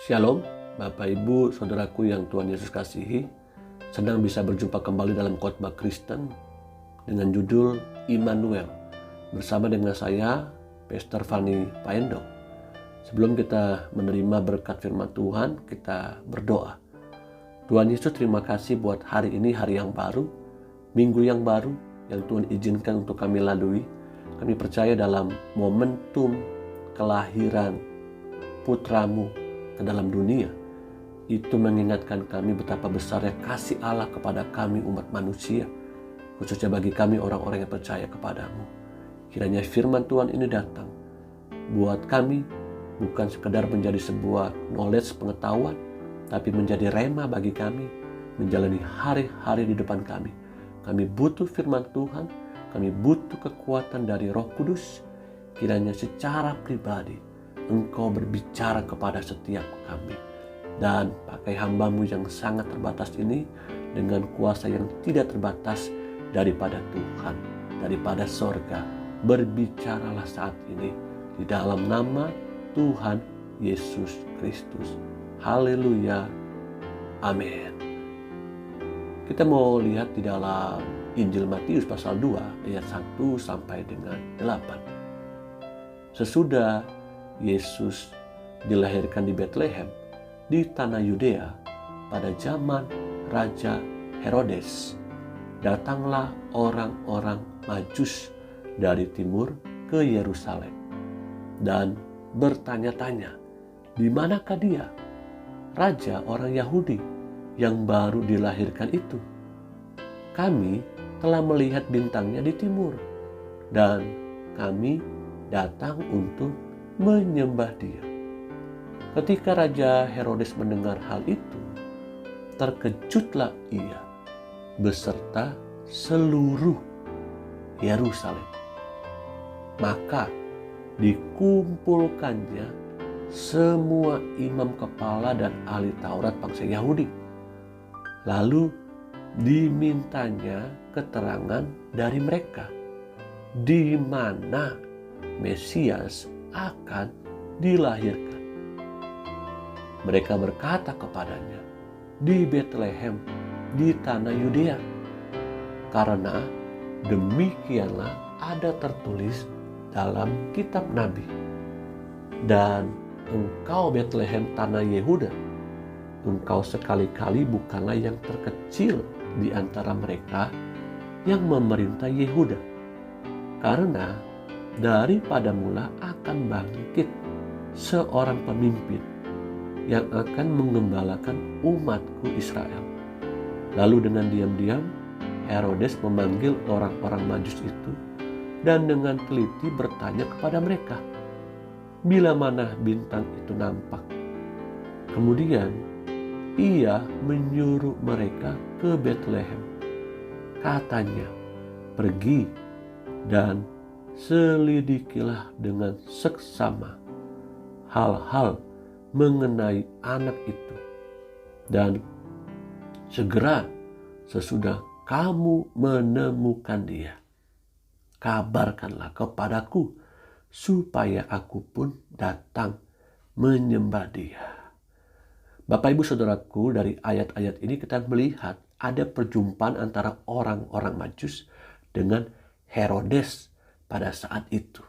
Shalom, Bapak Ibu, Saudaraku yang Tuhan Yesus kasihi. Sedang bisa berjumpa kembali dalam khotbah Kristen dengan judul Immanuel bersama dengan saya, Pastor Fanny Paendo. Sebelum kita menerima berkat firman Tuhan, kita berdoa. Tuhan Yesus, terima kasih buat hari ini, hari yang baru, minggu yang baru yang Tuhan izinkan untuk kami lalui. Kami percaya dalam momentum kelahiran putramu ke dalam dunia, itu mengingatkan kami betapa besarnya kasih Allah kepada kami umat manusia, khususnya bagi kami orang-orang yang percaya kepadamu. Kiranya firman Tuhan ini datang buat kami, bukan sekedar menjadi sebuah knowledge, pengetahuan, tapi menjadi rema bagi kami menjalani hari-hari di depan kami. Kami butuh firman Tuhan, kami butuh kekuatan dari Roh Kudus. Kiranya secara pribadi Engkau berbicara kepada setiap kami, dan pakai hamba-Mu yang sangat terbatas ini dengan kuasa yang tidak terbatas daripada Tuhan, daripada sorga. Berbicaralah saat ini di dalam nama Tuhan Yesus Kristus. Haleluya. Amin. Kita mau lihat di dalam Injil Matius pasal 2 ayat 1 sampai dengan 8. Sesudah Yesus dilahirkan di Betlehem di tanah Yudea pada zaman Raja Herodes, datanglah orang-orang Majus dari timur ke Yerusalem dan bertanya-tanya, di manakah dia, raja orang Yahudi yang baru dilahirkan itu? Kami telah melihat bintangnya di timur dan kami datang untuk menyembah dia. Ketika Raja Herodes mendengar hal itu, terkejutlah ia beserta seluruh Yerusalem. Maka dikumpulkannya semua imam kepala dan ahli Taurat bangsa Yahudi. Lalu dimintanya keterangan dari mereka di mana Mesias akan dilahirkan. Mereka berkata kepadanya, di Betlehem di tanah Yudea, karena demikianlah ada tertulis dalam kitab Nabi. Dan engkau Betlehem tanah Yehuda, engkau sekali-kali bukanlah yang terkecil di antara mereka yang memerintah Yehuda, karena daripada mula akan bangkit seorang pemimpin yang akan mengembalakan umatku Israel. Lalu dengan diam-diam Herodes memanggil orang-orang Majus itu dan dengan teliti bertanya kepada mereka, bila mana bintang itu nampak. Kemudian ia menyuruh mereka ke Betlehem. Katanya, pergi dan selidikilah dengan seksama hal-hal mengenai anak itu, dan segera sesudah kamu menemukan dia, kabarkanlah kepadaku supaya aku pun datang menyembah dia. Bapak Ibu Saudaraku, dari ayat-ayat ini kita melihat ada perjumpaan antara orang-orang Majus dengan Herodes pada saat itu.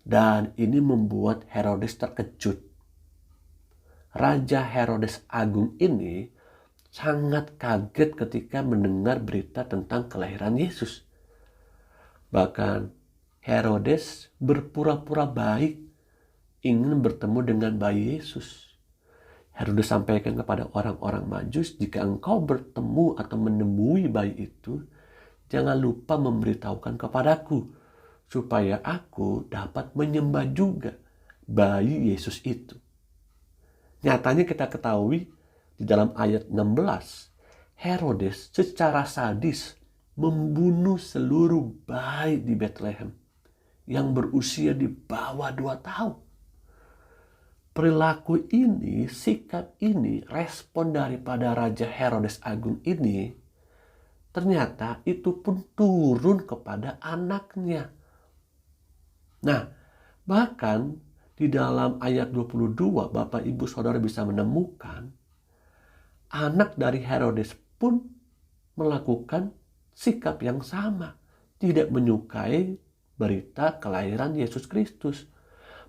Dan ini membuat Herodes terkejut. Raja Herodes Agung ini sangat kaget ketika mendengar berita tentang kelahiran Yesus. Bahkan Herodes berpura-pura baik ingin bertemu dengan bayi Yesus. Herodes sampaikan kepada orang-orang Majus, jika engkau bertemu atau menemui bayi itu, jangan lupa memberitahukan kepadaku, supaya aku dapat menyembah juga bayi Yesus itu. Nyatanya kita ketahui di dalam ayat 16, Herodes secara sadis membunuh seluruh bayi di Betlehem yang berusia di bawah 2 tahun. Perilaku ini, sikap ini, respon daripada Raja Herodes Agung ini, ternyata itu pun turun kepada anaknya. Nah, bahkan di dalam ayat 22 Bapak Ibu Saudara bisa menemukan anak dari Herodes pun melakukan sikap yang sama, tidak menyukai berita kelahiran Yesus Kristus.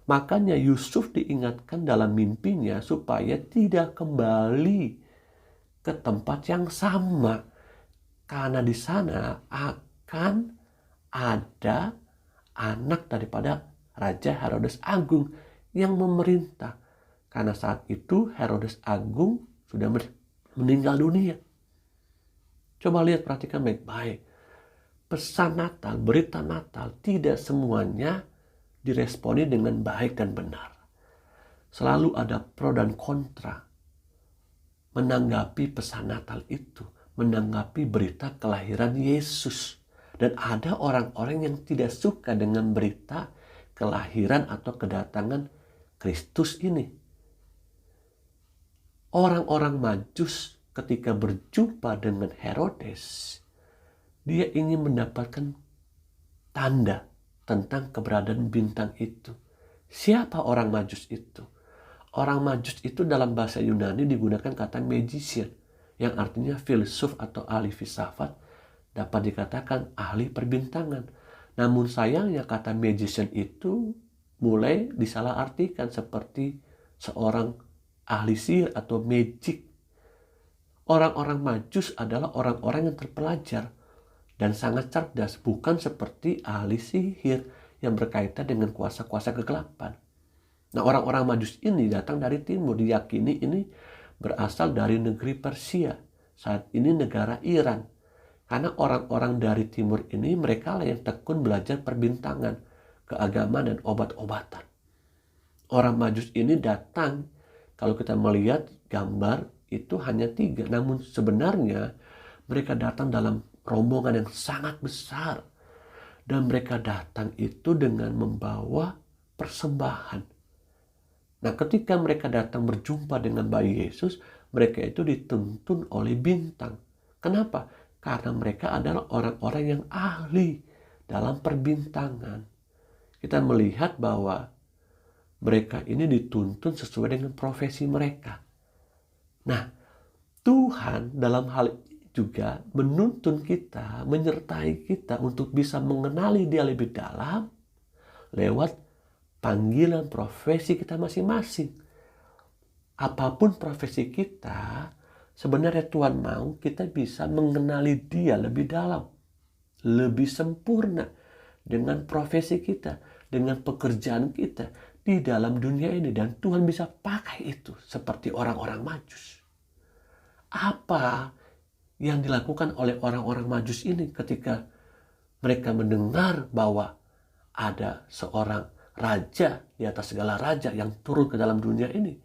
Makanya Yusuf diingatkan dalam mimpinya supaya tidak kembali ke tempat yang sama, karena di sana akan ada anak daripada Raja Herodes Agung yang memerintah. Karena saat itu Herodes Agung sudah meninggal dunia. Coba lihat, perhatikan baik-baik. Pesan Natal, berita Natal tidak semuanya diresponi dengan baik dan benar. Selalu ada pro dan kontra menanggapi pesan Natal itu, menanggapi berita kelahiran Yesus. Dan ada orang-orang yang tidak suka dengan berita kelahiran atau kedatangan Kristus ini. Orang-orang Majus ketika berjumpa dengan Herodes, dia ingin mendapatkan tanda tentang keberadaan bintang itu. Siapa orang Majus itu? Orang Majus itu dalam bahasa Yunani digunakan kata magician, yang artinya filsuf atau ahli filsafat, dapat dikatakan ahli perbintangan. Namun sayangnya kata magician itu mulai disalahartikan seperti seorang ahli sihir atau magic. Orang-orang Majus adalah orang-orang yang terpelajar dan sangat cerdas, bukan seperti ahli sihir yang berkaitan dengan kuasa-kuasa kegelapan. Nah, orang-orang Majus ini datang dari timur, diyakini ini berasal dari negeri Persia, saat ini negara Iran. Karena orang-orang dari timur ini mereka lah yang tekun belajar perbintangan, keagamaan dan obat-obatan. Orang Majus ini datang, kalau kita melihat gambar itu hanya 3, namun sebenarnya mereka datang dalam rombongan yang sangat besar. Dan mereka datang itu dengan membawa persembahan. Nah, ketika mereka datang berjumpa dengan bayi Yesus, mereka itu dituntun oleh bintang. Kenapa? Karena mereka adalah orang-orang yang ahli dalam perbintangan. Kita melihat bahwa mereka ini dituntun sesuai dengan profesi mereka. Nah, Tuhan dalam hal juga menuntun kita, menyertai kita untuk bisa mengenali Dia lebih dalam lewat panggilan profesi kita masing-masing. Apapun profesi kita, sebenarnya Tuhan mau kita bisa mengenali Dia lebih dalam, lebih sempurna dengan profesi kita, dengan pekerjaan kita di dalam dunia ini. Dan Tuhan bisa pakai itu seperti orang-orang Majus. Apa yang dilakukan oleh orang-orang Majus ini ketika mereka mendengar bahwa ada seorang raja di atas segala raja yang turun ke dalam dunia ini?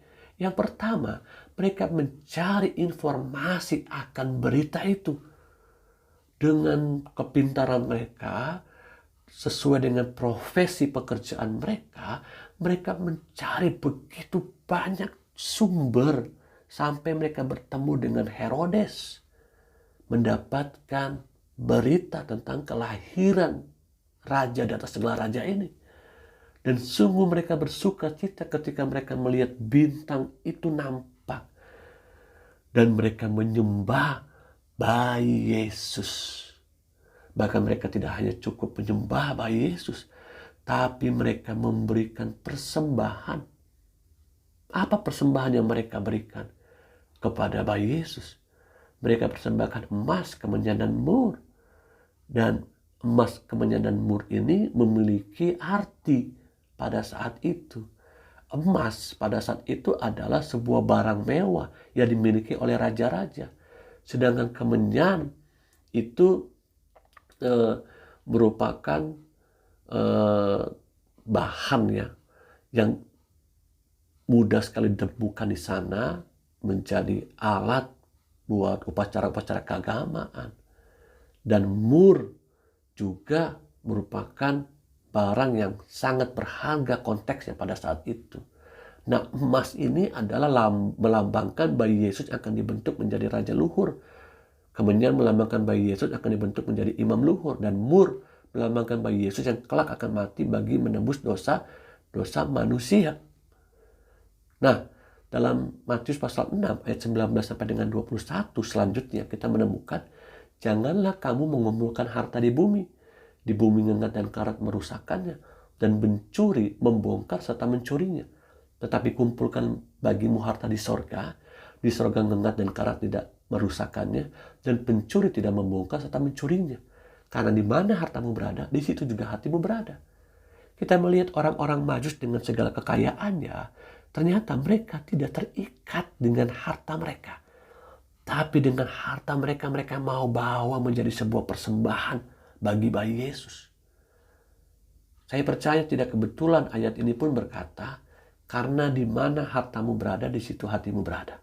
Yang pertama, mereka mencari informasi akan berita itu. Dengan kepintaran mereka, sesuai dengan profesi pekerjaan mereka, mereka mencari begitu banyak sumber sampai mereka bertemu dengan Herodes, mendapatkan berita tentang kelahiran raja di atas segala raja ini. Dan sungguh mereka bersuka cita ketika mereka melihat bintang itu nampak. Dan mereka menyembah bayi Yesus. Bahkan mereka tidak hanya cukup menyembah bayi Yesus, tapi mereka memberikan persembahan. Apa persembahan yang mereka berikan kepada bayi Yesus? Mereka persembahkan emas, kemenyan, dan mur. Dan emas, kemenyan, dan mur ini memiliki arti pada saat itu. Emas pada saat itu adalah sebuah barang mewah yang dimiliki oleh raja-raja. Sedangkan kemenyan itu merupakan bahan yang mudah sekali ditemukan di sana, menjadi alat buat upacara-upacara keagamaan. Dan mur juga merupakan barang yang sangat berharga konteksnya pada saat itu. Nah, emas ini adalah melambangkan bayi Yesus akan dibentuk menjadi raja luhur. Kemudian melambangkan bayi Yesus akan dibentuk menjadi imam luhur. Dan mur melambangkan bayi Yesus yang kelak akan mati bagi menebus dosa dosa manusia. Nah, dalam Matius pasal 6 ayat 19 sampai dengan 21 selanjutnya kita menemukan, janganlah kamu mengumpulkan harta di bumi ngengat dan karat merusakkannya, dan mencuri, membongkar serta mencurinya. Tetapi kumpulkan bagimu harta di sorga ngengat dan karat tidak merusakkannya, dan pencuri tidak membongkar serta mencurinya. Karena di mana hartamu berada, di situ juga hatimu berada. Kita melihat orang-orang Majus dengan segala kekayaannya, ternyata mereka tidak terikat dengan harta mereka. Tapi dengan harta mereka, mereka mau bawa menjadi sebuah persembahan bagi bayi Yesus. Saya percaya tidak kebetulan ayat ini pun berkata, karena di mana hartamu berada, di situ hatimu berada.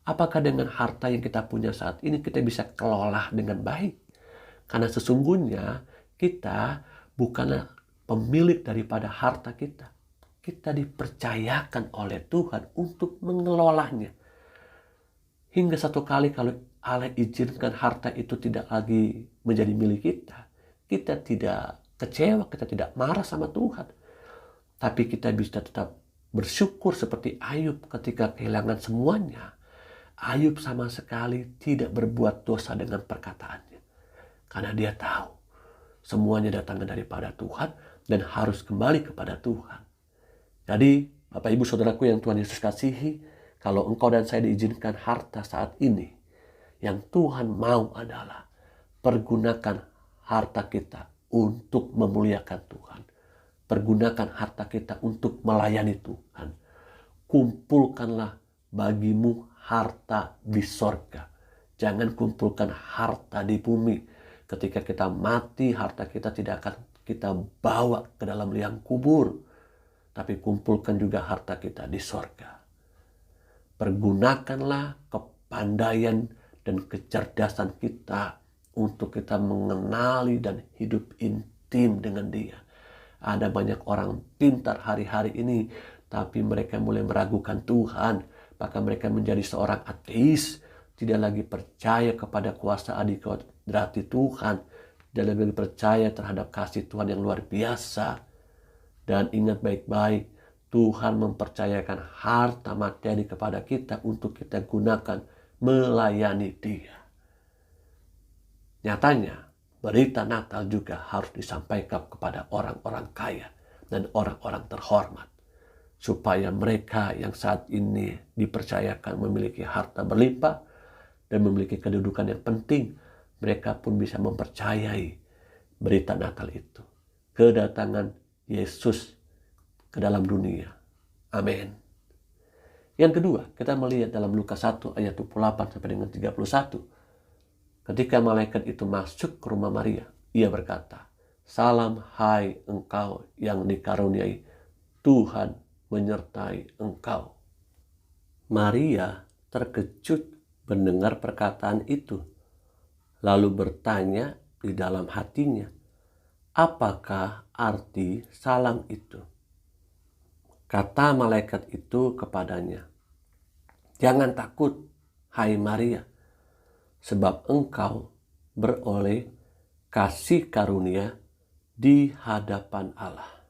Apakah dengan harta yang kita punya saat ini kita bisa kelola dengan baik? Karena sesungguhnya kita bukanlah pemilik daripada harta kita. Kita dipercayakan oleh Tuhan untuk mengelolanya. Hingga satu kali kalau Allah izinkan harta itu tidak lagi menjadi milik kita, kita tidak kecewa, kita tidak marah sama Tuhan. Tapi kita bisa tetap bersyukur seperti Ayub ketika kehilangan semuanya. Ayub sama sekali tidak berbuat dosa dengan perkataannya. Karena dia tahu semuanya datangnya daripada Tuhan dan harus kembali kepada Tuhan. Jadi Bapak Ibu Saudaraku yang Tuhan Yesus kasihi, kalau engkau dan saya diizinkan harta saat ini, yang Tuhan mau adalah pergunakan harta kita untuk memuliakan Tuhan. Pergunakan harta kita untuk melayani Tuhan. Kumpulkanlah bagimu harta di sorga. Jangan kumpulkan harta di bumi. Ketika kita mati, harta kita tidak akan kita bawa ke dalam liang kubur. Tapi kumpulkan juga harta kita di sorga. Pergunakanlah kepandaian dan kecerdasan kita untuk kita mengenali dan hidup intim dengan Dia. Ada banyak orang pintar hari-hari ini, tapi mereka mulai meragukan Tuhan. Maka mereka menjadi seorang ateis, tidak lagi percaya kepada kuasa adikodrat Tuhan, dan lebih percaya terhadap kasih Tuhan yang luar biasa. Dan ingat baik-baik, Tuhan mempercayakan harta materi kepada kita untuk kita gunakan melayani Dia. Nyatanya, berita Natal juga harus disampaikan kepada orang-orang kaya dan orang-orang terhormat. Supaya mereka yang saat ini dipercayakan memiliki harta berlimpah dan memiliki kedudukan yang penting, mereka pun bisa mempercayai berita Natal itu. Kedatangan Yesus ke dalam dunia. Amin. Yang kedua, kita melihat dalam Lukas 1 ayat 28 sampai dengan 31. Ketika malaikat itu masuk ke rumah Maria, ia berkata, "Salam hai engkau yang dikaruniai, Tuhan menyertai engkau." Maria terkejut mendengar perkataan itu, lalu bertanya di dalam hatinya, apakah arti salam itu? Kata malaikat itu kepadanya, "Jangan takut, hai Maria, sebab engkau beroleh kasih karunia di hadapan Allah.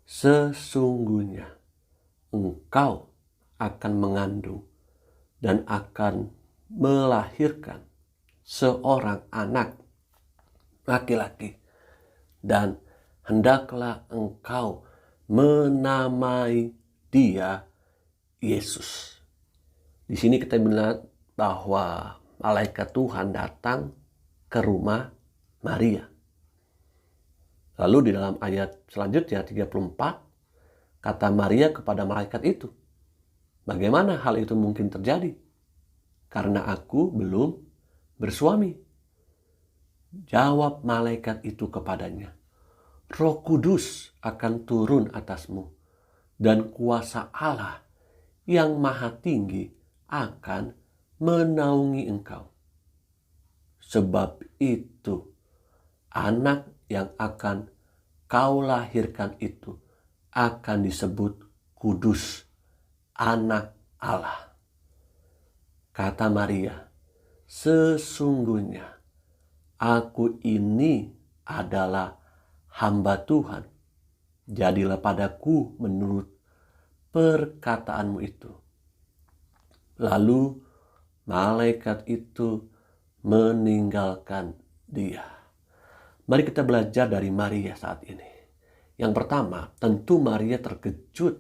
Sesungguhnya engkau akan mengandung dan akan melahirkan seorang anak laki-laki, dan hendaklah engkau menamai dia Yesus." Di sini kita melihat bahwa malaikat Tuhan datang ke rumah Maria. Lalu di dalam ayat selanjutnya 34, kata Maria kepada malaikat itu, "Bagaimana hal itu mungkin terjadi? Karena aku belum bersuami." Jawab malaikat itu kepadanya, "Roh Kudus akan turun atasmu, dan kuasa Allah yang Maha Tinggi akan menaungi engkau. Sebab itu, anak yang akan kau lahirkan itu akan disebut kudus, anak Allah." Kata Maria, "Sesungguhnya aku ini adalah hamba Tuhan. jadilah padaku menurut perkataanmu itu. Lalu malaikat itu meninggalkan dia. Mari kita belajar dari Maria saat ini. Yang pertama, tentu Maria terkejut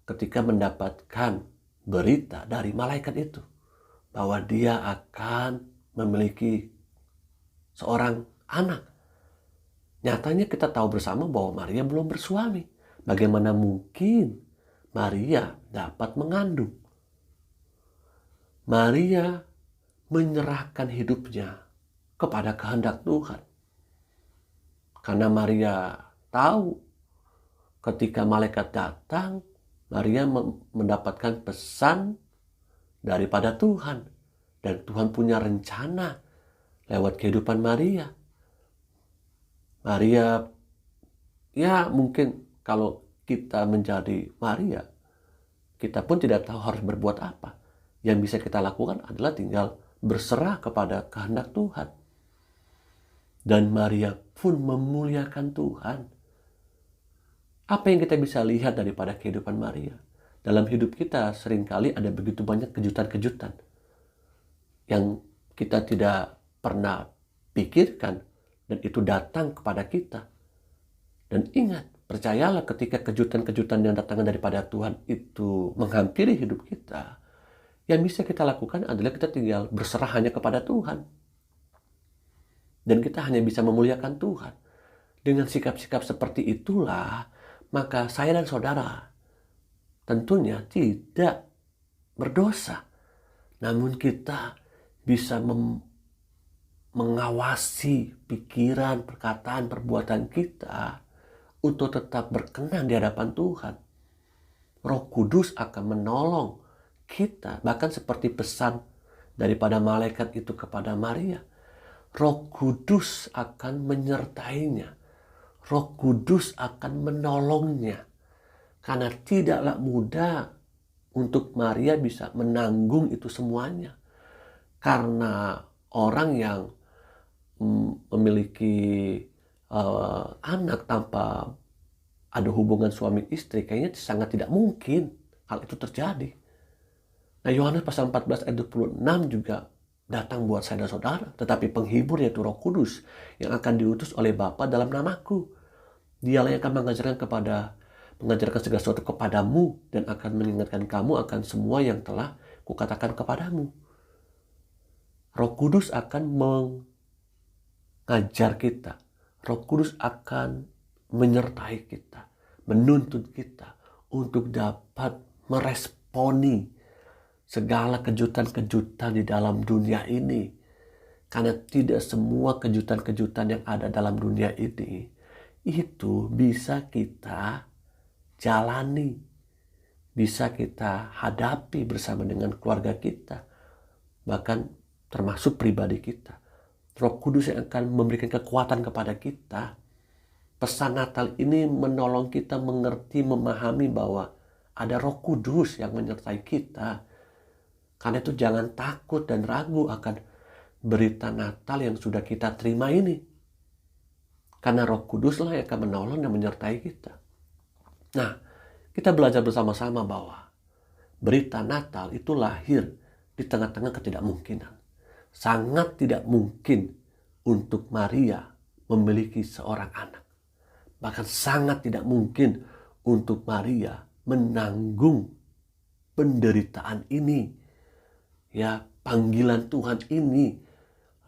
ketika mendapatkan berita dari malaikat itu bahwa dia akan memiliki seorang anak. Nyatanya kita tahu bersama bahwa Maria belum bersuami. Bagaimana mungkin Maria dapat mengandung? Maria menyerahkan hidupnya kepada kehendak Tuhan. Karena Maria tahu ketika malaikat datang, Maria mendapatkan pesan daripada Tuhan. Dan Tuhan punya rencana lewat kehidupan Maria. Maria, ya mungkin kalau kita menjadi Maria, kita pun tidak tahu harus berbuat apa. Yang bisa kita lakukan adalah tinggal berserah kepada kehendak Tuhan. Dan Maria pun memuliakan Tuhan. Apa yang kita bisa lihat daripada kehidupan Maria? Dalam hidup kita seringkali ada begitu banyak kejutan-kejutan yang kita tidak pernah pikirkan, dan itu datang kepada kita. Dan ingat, percayalah ketika kejutan-kejutan yang datang daripada Tuhan itu menghampiri hidup kita, yang bisa kita lakukan adalah kita tinggal berserah hanya kepada Tuhan. Dan kita hanya bisa memuliakan Tuhan. Dengan sikap-sikap seperti itulah, maka saya dan saudara tentunya tidak berdosa. Namun kita bisa mengawasi pikiran, perkataan, perbuatan kita untuk tetap berkenan di hadapan Tuhan. Roh Kudus akan menolong kita, bahkan seperti pesan daripada malaikat itu kepada Maria. Roh Kudus akan menyertainya. Roh Kudus akan menolongnya. Karena tidaklah mudah untuk Maria bisa menanggung itu semuanya. Karena orang yang memiliki anak tanpa ada hubungan suami istri, kayaknya sangat tidak mungkin hal itu terjadi. Nah, Yohanes pasal 14 ayat 26 juga datang buat saya dan saudara, tetapi penghibur yaitu Roh Kudus yang akan diutus oleh Bapa dalam namaku. Dialah yang akan mengajarkan segala sesuatu kepadamu dan akan mengingatkan kamu akan semua yang telah kukatakan kepadamu. Roh Kudus akan mengajar kita. Roh Kudus akan menyertai kita, menuntut kita untuk dapat meresponi segala kejutan-kejutan di dalam dunia ini. Karena tidak semua kejutan-kejutan yang ada dalam dunia ini itu bisa kita jalani, bisa kita hadapi bersama dengan keluarga kita, bahkan termasuk pribadi kita. Roh Kudus yang akan memberikan kekuatan kepada kita. Pesan Natal ini menolong kita mengerti, memahami bahwa ada Roh Kudus yang menyertai kita. Karena itu jangan takut dan ragu akan berita Natal yang sudah kita terima ini. Karena Roh Kuduslah yang akan menolong dan menyertai kita. Nah, kita belajar bersama-sama bahwa berita Natal itu lahir di tengah-tengah ketidakmungkinan. Sangat tidak mungkin untuk Maria memiliki seorang anak. Bahkan sangat tidak mungkin untuk Maria menanggung penderitaan ini. Ya, panggilan Tuhan ini.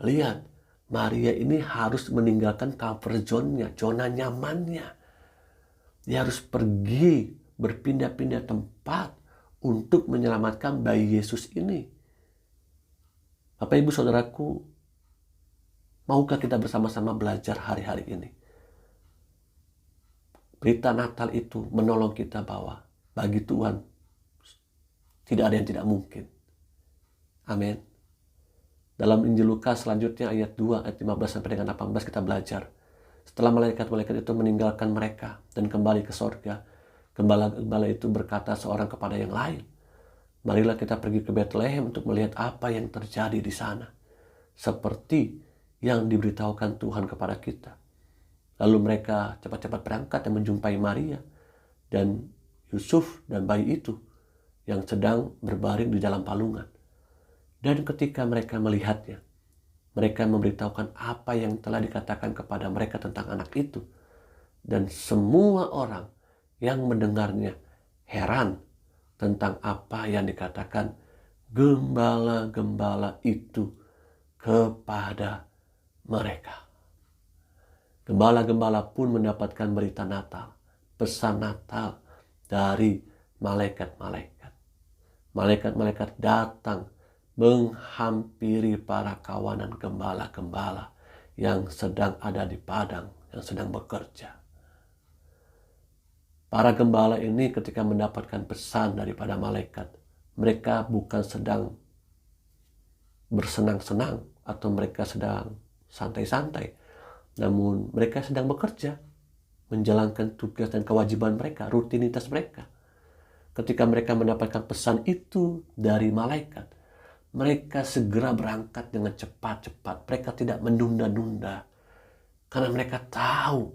Lihat, Maria ini harus meninggalkan comfort zone-nya, zona nyamannya. Dia harus pergi berpindah-pindah tempat untuk menyelamatkan bayi Yesus ini. Bapak Ibu Saudaraku, maukah kita bersama-sama belajar hari-hari ini? Berita Natal itu menolong kita bahwa bagi Tuhan tidak ada yang tidak mungkin. Amin. Dalam Injil Lukas selanjutnya ayat 2 ayat 15 sampai dengan 18 kita belajar. Setelah malaikat-malaikat itu meninggalkan mereka dan kembali ke sorga, gembala-gembala itu berkata seorang kepada yang lain, marilah kita pergi ke Betlehem untuk melihat apa yang terjadi di sana, seperti yang diberitahukan Tuhan kepada kita. Lalu mereka cepat-cepat berangkat dan menjumpai Maria dan Yusuf dan bayi itu yang sedang berbaring di dalam palungan. Dan ketika mereka melihatnya, mereka memberitahukan apa yang telah dikatakan kepada mereka tentang anak itu. Dan semua orang yang mendengarnya heran tentang apa yang dikatakan gembala-gembala itu kepada mereka. Gembala-gembala pun mendapatkan berita Natal, pesan Natal dari malaikat-malaikat. Malaikat-malaikat datang menghampiri para kawanan gembala-gembala yang sedang ada di padang, yang sedang bekerja. Para gembala ini ketika mendapatkan pesan daripada malaikat, mereka bukan sedang bersenang-senang atau mereka sedang santai-santai, namun mereka sedang bekerja, menjalankan tugas dan kewajiban mereka, rutinitas mereka. Ketika mereka mendapatkan pesan itu dari malaikat, mereka segera berangkat dengan cepat-cepat. Mereka tidak menunda-nunda. Karena mereka tahu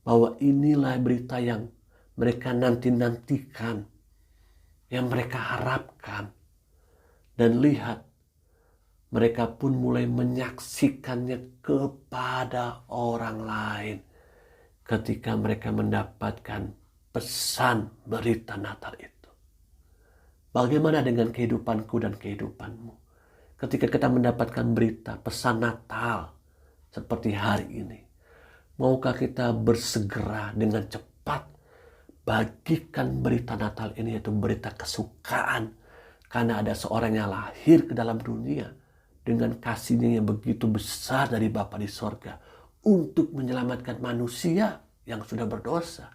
bahwa inilah berita yang mereka nanti-nantikan, yang mereka harapkan. Dan lihat, mereka pun mulai menyaksikannya kepada orang lain ketika mereka mendapatkan pesan berita Natal itu. Bagaimana dengan kehidupanku dan kehidupanmu? Ketika kita mendapatkan berita pesan Natal seperti hari ini, maukah kita bersegera dengan cepat bagikan berita Natal ini, yaitu berita kesukaan, karena ada seorang yang lahir ke dalam dunia dengan kasihnya yang begitu besar dari Bapa di sorga untuk menyelamatkan manusia yang sudah berdosa.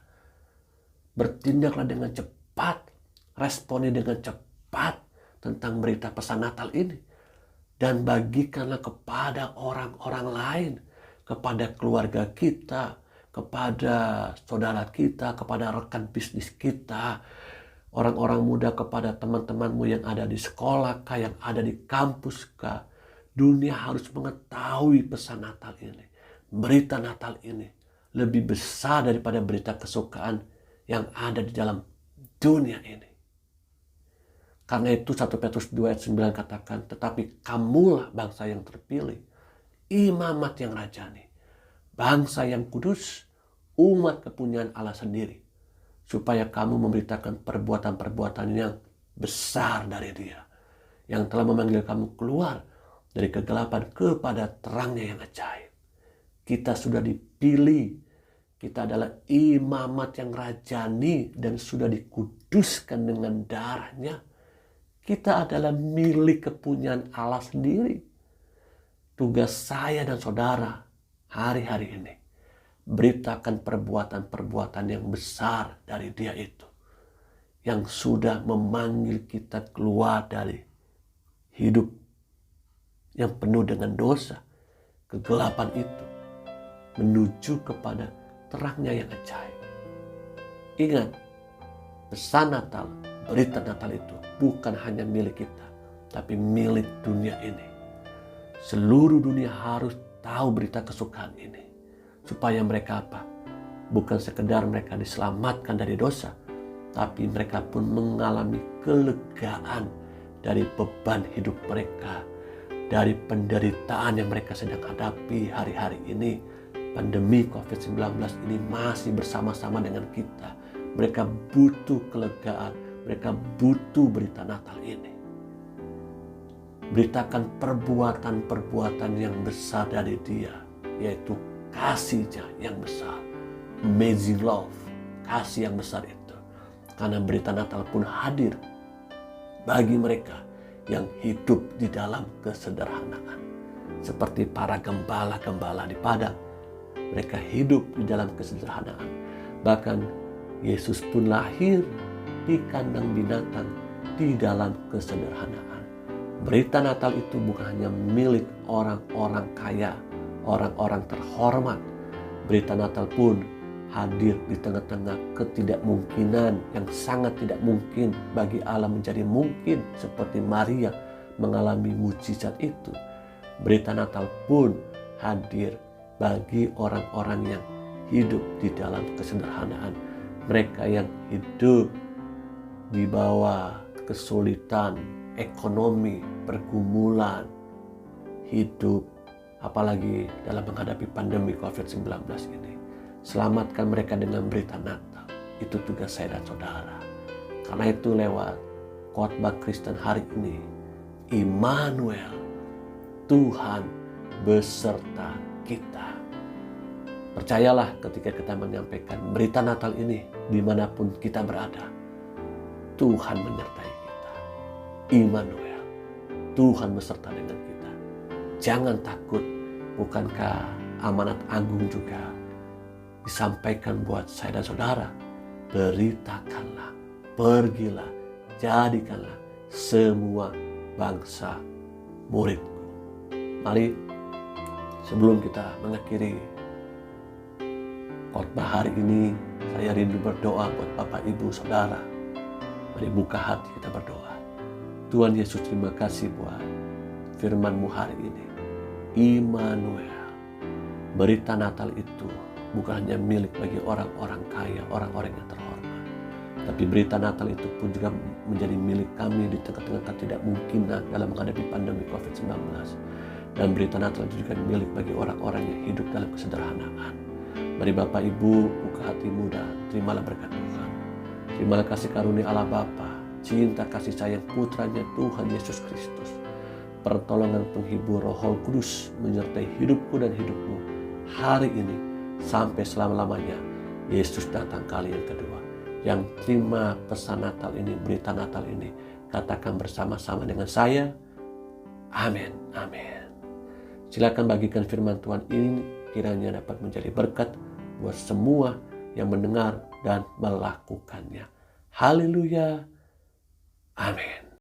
Bertindaklah dengan cepat, responi dengan cepat tentang berita pesan Natal ini, dan bagikanlah kepada orang-orang lain, kepada keluarga kita, kepada saudara kita, kepada rekan bisnis kita, orang-orang muda, kepada teman-temanmu yang ada di sekolah kah, yang ada di kampus kah. Dunia harus mengetahui pesan Natal ini. Berita Natal ini lebih besar daripada berita kesukaan yang ada di dalam dunia ini. Karena itu 1 Petrus 2 ayat 9 katakan, tetapi kamulah bangsa yang terpilih, imamat yang rajani, bangsa yang kudus, umat kepunyaan Allah sendiri, supaya kamu memberitakan perbuatan-perbuatan yang besar dari Dia, yang telah memanggil kamu keluar dari kegelapan kepada terangnya yang ajaib. Kita sudah dipilih, kita adalah imamat yang rajani dan sudah dikuduskan dengan darahnya. Kita adalah milik kepunyaan Allah sendiri. Tugas saya dan saudara hari-hari ini, beritakan perbuatan-perbuatan yang besar dari Dia itu, yang sudah memanggil kita keluar dari hidup yang penuh dengan dosa, kegelapan itu, menuju kepada terangnya yang ajaib. Ingat, pesan Natal, berita Natal itu bukan hanya milik kita, tapi milik dunia ini. Seluruh dunia harus tahu berita kesukaan ini, supaya mereka apa? Bukan sekedar mereka diselamatkan dari dosa, tapi mereka pun mengalami kelegaan dari beban hidup mereka, dari penderitaan yang mereka sedang hadapi hari-hari ini. Pandemi COVID-19 ini masih bersama-sama dengan kita. Mereka butuh kelegaan, mereka butuh berita Natal ini. Beritakan perbuatan-perbuatan yang besar dari Dia, yaitu kasih-Nya yang besar. Amazing love, kasih yang besar itu. Karena berita Natal pun hadir bagi mereka yang hidup di dalam kesederhanaan. Seperti para gembala-gembala di padang, mereka hidup di dalam kesederhanaan. Bahkan Yesus pun lahir di kandang binatang di dalam kesederhanaan. Berita Natal itu bukan hanya milik orang-orang kaya, orang-orang terhormat. Berita Natal pun hadir di tengah-tengah ketidakmungkinan yang sangat tidak mungkin bagi Allah menjadi mungkin, seperti Maria mengalami mukjizat itu. Berita Natal pun hadir bagi orang-orang yang hidup di dalam kesederhanaan, mereka yang hidup di bawah kesulitan ekonomi, pergumulan hidup, apalagi dalam menghadapi pandemi COVID-19 ini. Selamatkan mereka dengan berita Natal. Itu tugas saya dan saudara. Karena itu lewat khotbah Kristen hari ini, Immanuel, Tuhan beserta kita. Percayalah ketika kita menyampaikan berita Natal ini dimanapun kita berada, Tuhan menyertai kita. Immanuel, Tuhan beserta dengan kita. Jangan takut, bukankah amanat agung juga disampaikan buat saya dan saudara? Beritakanlah, pergilah, jadikanlah semua bangsa muridku. Mari sebelum kita mengakhiri khotbah hari ini, saya rindu berdoa buat Bapak, Ibu, Saudara. Mari buka hati kita berdoa. Tuhan Yesus, terima kasih buat firman-Mu hari ini. Immanuel, berita Natal itu bukan hanya milik bagi orang-orang kaya, orang-orang yang terhormat. Tapi berita Natal itu pun juga menjadi milik kami di tengah-tengah ketidakmungkinan dalam menghadapi pandemi COVID-19. Dan berita Natal itu juga milik bagi orang-orang yang hidup dalam kesederhanaan. Mari Bapak Ibu buka hatimu dan terimalah berkat Tuhan. Terimalah kasih karunia Allah Bapa, cinta kasih sayang putranya Tuhan Yesus Kristus, pertolongan penghibur Roh Kudus menyertai hidupku dan hidupmu hari ini sampai selama-lamanya. Yesus datang kali yang kedua. Yang terima pesan Natal ini, berita Natal ini, katakan bersama-sama dengan saya, amin, amin. Silakan bagikan firman Tuhan ini, kiranya dapat menjadi berkat buat semua yang mendengar dan melakukannya. Haleluya, amin.